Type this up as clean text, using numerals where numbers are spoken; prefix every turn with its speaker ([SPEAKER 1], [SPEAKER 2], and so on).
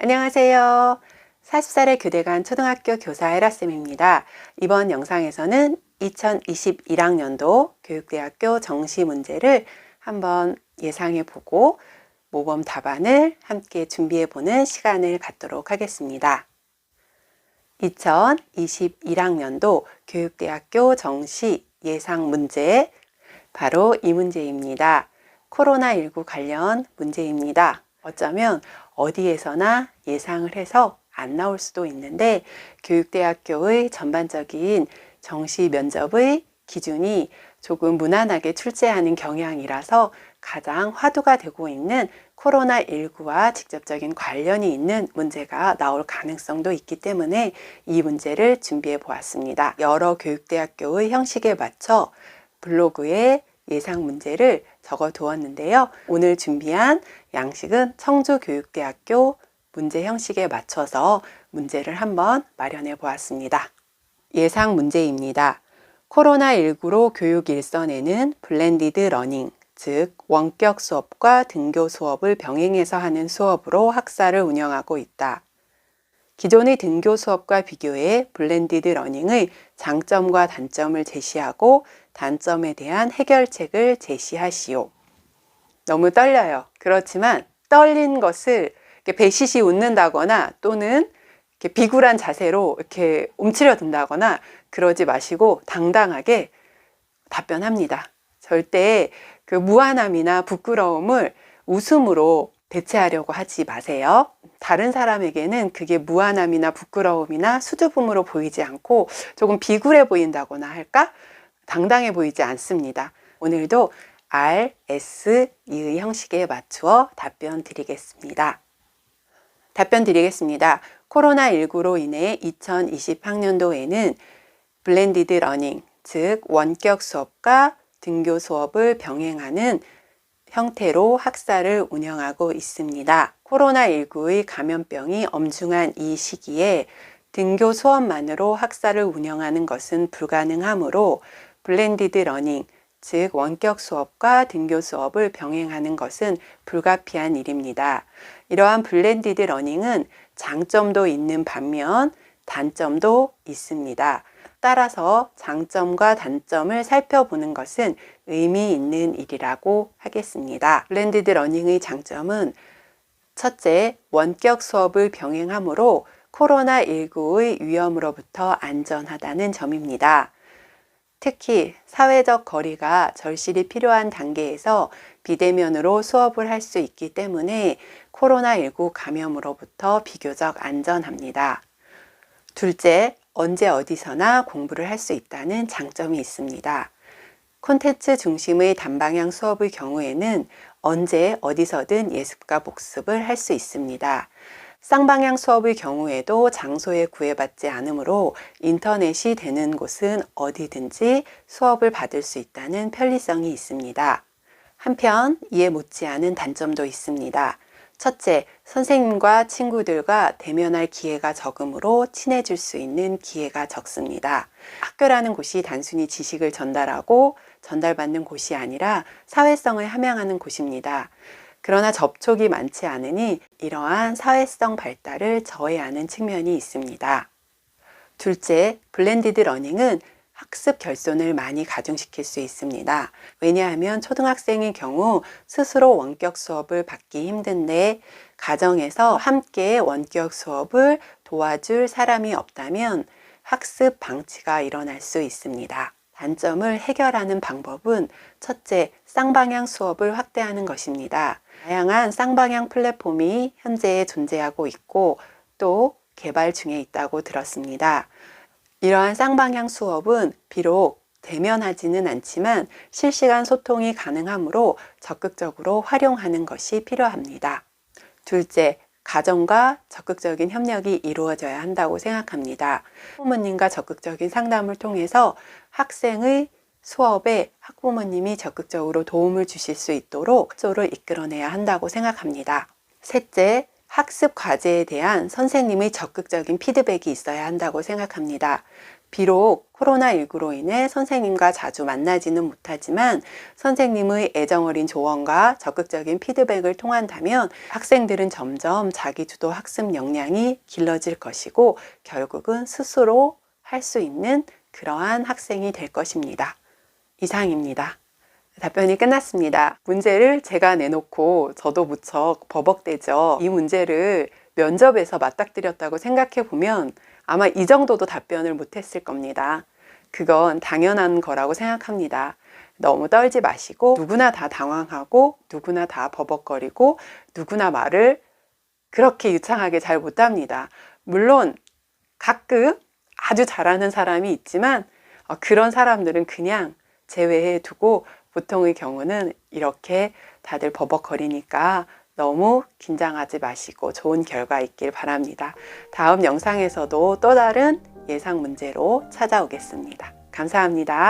[SPEAKER 1] 안녕하세요. 40살의 교대관 초등학교 교사 헤라쌤입니다. 이번 영상에서는 2021학년도 교육대학교 정시 문제를 한번 예상해 보고 모범 답안을 함께 준비해 보는 시간을 갖도록 하겠습니다. 2021학년도 교육대학교 정시 예상 문제, 바로 이 문제입니다. 코로나19 관련 문제입니다. 어쩌면 어디에서나 예상을 해서 안 나올 수도 있는데 교육대학교의 전반적인 정시 면접의 기준이 조금 무난하게 출제하는 경향이라서 가장 화두가 되고 있는 코로나19와 직접적인 관련이 있는 문제가 나올 가능성도 있기 때문에 이 문제를 준비해 보았습니다. 여러 교육대학교의 형식에 맞춰 블로그에 예상 문제를 적어 두었는데요. 오늘 준비한 양식은 청주교육대학교 문제 형식에 맞춰서 문제를 한번 마련해 보았습니다. 예상 문제입니다. 코로나19로 교육 일선에는 블렌디드 러닝, 즉 원격 수업과 등교 수업을 병행해서 하는 수업으로 학사를 운영하고 있다. 기존의 등교 수업과 비교해 블렌디드 러닝의 장점과 단점을 제시하고 단점에 대한 해결책을 제시하시오. 너무 떨려요. 그렇지만 떨린 것을 배시시 웃는다거나 또는 이렇게 비굴한 자세로 이렇게 움츠려든다거나 그러지 마시고 당당하게 답변합니다. 절대 그 무안함이나 부끄러움을 웃음으로 대체하려고 하지 마세요. 다른 사람에게는 그게 무안함이나 부끄러움이나 수줍음으로 보이지 않고 조금 비굴해 보인다거나 할까? 당당해 보이지 않습니다. 오늘도 R, S, E의 형식에 맞추어 답변 드리겠습니다. 코로나19로 인해 2020학년도에는 블렌디드 러닝, 즉 원격 수업과 등교 수업을 병행하는 형태로 학사를 운영하고 있습니다. 코로나19의 감염병이 엄중한 이 시기에 등교 수업만으로 학사를 운영하는 것은 불가능하므로 블렌디드 러닝, 즉 원격 수업과 등교 수업을 병행하는 것은 불가피한 일입니다. 이러한 블렌디드 러닝은 장점도 있는 반면 단점도 있습니다. 따라서 장점과 단점을 살펴보는 것은 의미 있는 일이라고 하겠습니다. 블렌디드 러닝의 장점은 첫째, 원격 수업을 병행하므로 코로나19의 위험으로부터 안전하다는 점입니다. 특히 사회적 거리가 절실히 필요한 단계에서 비대면으로 수업을 할 수 있기 때문에 코로나19 감염으로부터 비교적 안전합니다. 둘째, 언제 어디서나 공부를 할 수 있다는 장점이 있습니다. 콘텐츠 중심의 단방향 수업의 경우에는 언제 어디서든 예습과 복습을 할 수 있습니다. 쌍방향 수업의 경우에도 장소에 구애받지 않으므로 인터넷이 되는 곳은 어디든지 수업을 받을 수 있다는 편리성이 있습니다. 한편 이에 못지않은 단점도 있습니다. 첫째, 선생님과 친구들과 대면할 기회가 적으므로 친해질 수 있는 기회가 적습니다. 학교라는 곳이 단순히 지식을 전달하고 전달받는 곳이 아니라 사회성을 함양하는 곳입니다. 그러나 접촉이 많지 않으니 이러한 사회성 발달을 저해하는 측면이 있습니다. 둘째, 블렌디드 러닝은 학습 결손을 많이 가중시킬 수 있습니다. 왜냐하면 초등학생의 경우 스스로 원격 수업을 받기 힘든데 가정에서 함께 원격 수업을 도와줄 사람이 없다면 학습 방치가 일어날 수 있습니다. 단점을 해결하는 방법은 첫째, 쌍방향 수업을 확대하는 것입니다. 다양한 쌍방향 플랫폼이 현재 존재하고 있고 또 개발 중에 있다고 들었습니다. 이러한 쌍방향 수업은 비록 대면하지는 않지만 실시간 소통이 가능하므로 적극적으로 활용하는 것이 필요합니다. 둘째, 가정과 적극적인 협력이 이루어져야 한다고 생각합니다. 부모님과 적극적인 상담을 통해서 학생의 수업에 학부모님이 적극적으로 도움을 주실 수 있도록 수업을 이끌어내야 한다고 생각합니다. 셋째, 학습 과제에 대한 선생님의 적극적인 피드백이 있어야 한다고 생각합니다. 비록 코로나19로 인해 선생님과 자주 만나지는 못하지만 선생님의 애정어린 조언과 적극적인 피드백을 통한다면 학생들은 점점 자기주도 학습 역량이 길러질 것이고 결국은 스스로 할 수 있는 그러한 학생이 될 것입니다. 이상입니다. 답변이 끝났습니다. 문제를 제가 내놓고 저도 무척 버벅대죠. 이 문제를 면접에서 맞닥뜨렸다고 생각해 보면 아마 이 정도도 답변을 못했을 겁니다. 그건 당연한 거라고 생각합니다. 너무 떨지 마시고 누구나 다 당황하고 누구나 다 버벅거리고 누구나 말을 그렇게 유창하게 잘 못합니다. 물론 가끔 아주 잘하는 사람이 있지만 그런 사람들은 그냥 제외해 두고 보통의 경우는 이렇게 다들 버벅거리니까 너무 긴장하지 마시고 좋은 결과 있길 바랍니다. 다음 영상에서도 또 다른 예상 문제로 찾아오겠습니다. 감사합니다.